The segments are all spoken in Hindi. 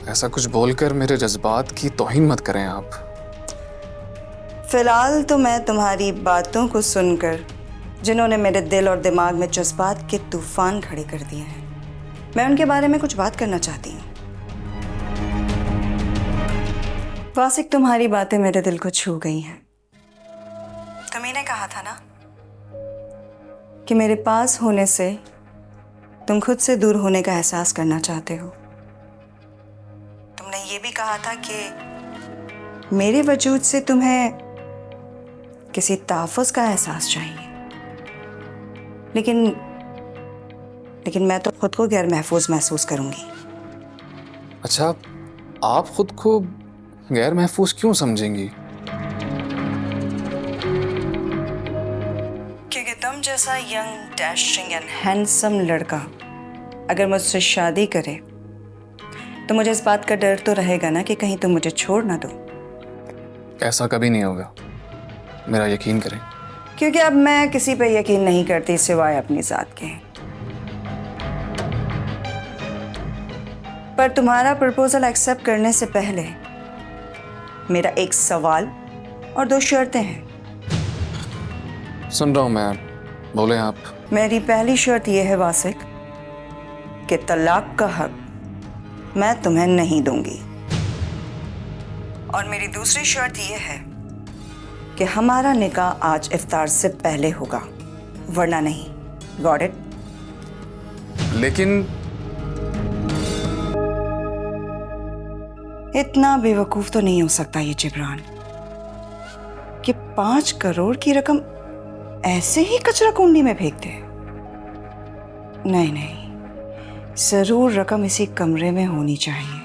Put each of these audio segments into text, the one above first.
ऐसा कुछ बोलकर मेरे जज्बात की तौहीन मत करें आप। फिलहाल तो मैं तुम्हारी बातों को सुनकर, जिन्होंने मेरे दिल और दिमाग में जज्बात के तूफान खड़े कर दिए हैं, मैं उनके बारे में कुछ बात करना चाहती हूँ। वासिक, तुम्हारी बातें मेरे दिल को छू गई हैं। तुम्ही ने कहा था ना कि मेरे पास होने से तुम खुद से दूर होने का एहसास करना चाहते हो। तुमने ये भी कहा था कि मेरे वजूद से तुम्हें किसी तहफ़्फ़ुज़ का एहसास चाहिए, लेकिन मैं तो खुद को गैर महफूज महसूस करूंगी। अच्छा, आप खुद को गैर महफूज क्यों समझेंगी? क्योंकि तुम जैसा यंग, डैशिंग एंड हैंडसम लड़का अगर मुझसे शादी करे तो मुझे इस बात का डर तो रहेगा ना कि कहीं तुम मुझे छोड़ ना दो। ऐसा कभी नहीं होगा, मेरा यकीन करें। क्योंकि अब मैं किसी पे यकीन नहीं करती सिवाय अपनी ज़ात के। पर तुम्हारा प्रपोजल एक्सेप्ट करने से पहले मेरा एक सवाल और 2 शर्तें हैं। सुन रहा हूं मैं, बोले आप। मेरी पहली शर्त यह है वासिक कि तलाक का हक मैं तुम्हें नहीं दूंगी, और मेरी दूसरी शर्त यह है कि हमारा निकाह आज इफ्तार से पहले होगा, वरना नहीं। Got it? लेकिन इतना बेवकूफ तो नहीं हो सकता ये जिब्रान कि 5 करोड़ की रकम ऐसे ही कचरा कुंडी में फेंक दे। नहीं नहीं, जरूर रकम इसी कमरे में होनी चाहिए।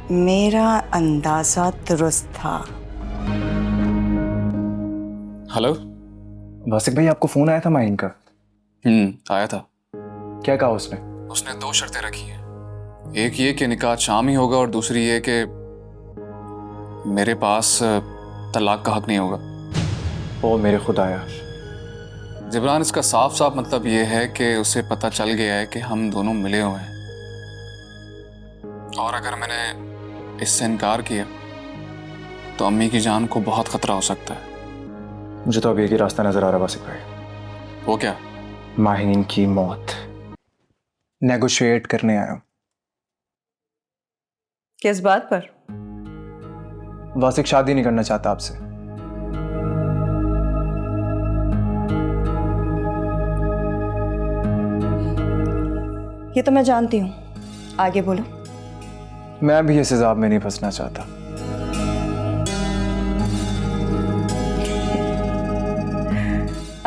मेरा अंदाजा दुरुस्त था। हेलो। वासिक भाई, आपको फोन आया था माइन का? आया था। क्या कहा उसने? उसने 2 शर्तें रखी हैं। एक ये कि निकाह शाम ही होगा, और दूसरी ये कि मेरे पास तलाक का हक नहीं होगा। ओ मेरे खुदाया। जिब्रान, इसका साफ साफ मतलब ये है कि उसे पता चल गया है कि हम दोनों मिले हुए हैं, और अगर मैंने इससे इनकार किया तो अम्मी की जान को बहुत खतरा हो सकता है। मुझे तो अब एक ही रास्ता नजर आ रहा है वासिक भाई। वो क्या? माहिन की मौत। नेगोशिएट करने आया हूं। किस बात पर? वासिक शादी नहीं करना चाहता आपसे। ये तो मैं जानती हूँ, आगे बोलो। मैं भी इस हिसाब में नहीं फंसना चाहता।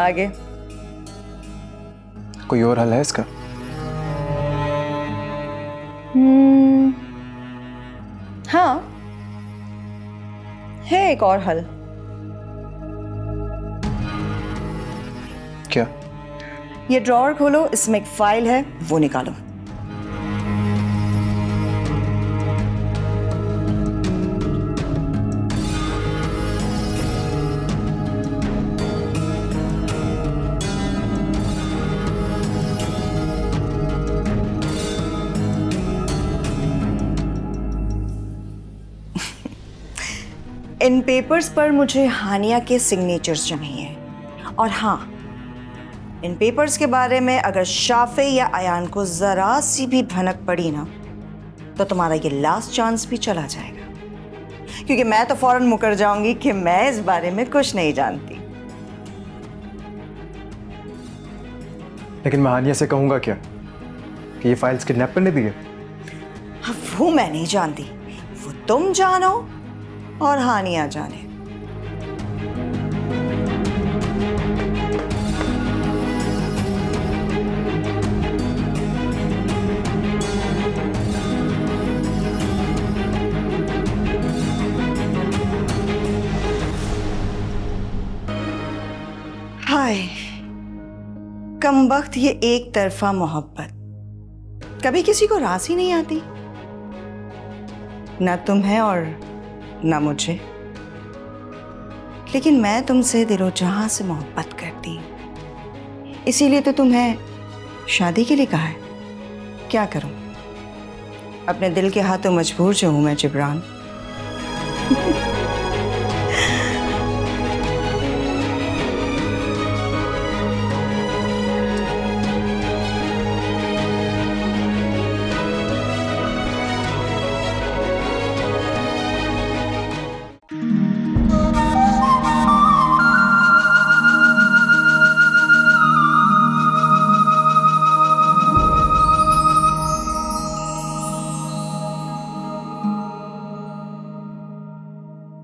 आगे? कोई और हल है इसका? हाँ, है एक और हल। क्या? ये ड्रॉअर खोलो, इसमें एक फाइल है, वो निकालो। इन पेपर्स पर मुझे हानिया के सिग्नेचर्स चाहिए, और हाँ, इन पेपर्स के बारे में अगर शाफे या अयान को जरा सी भी भनक पड़ी ना, तो तुम्हारा ये लास्ट चांस भी चला जाएगा, क्योंकि मैं तो फौरन मुकर जाऊंगी कि मैं इस बारे में कुछ नहीं जानती। लेकिन मैं हानिया से कहूंगा क्या कि ये फाइल्स किडनैप करने दी है? वो मैं नहीं जानती, वो तुम जानो और हानिया जाने। कमबख्त ये एक तरफा मोहब्बत कभी किसी को रास ही नहीं आती, ना तुम्हें और ना मुझे। लेकिन मैं तुमसे दिलो जहां से मोहब्बत करती हूं, इसीलिए तो तुम्हें शादी के लिए कहा है। क्या करूं, अपने दिल के हाथों मजबूर जो हूं मैं जिब्रान।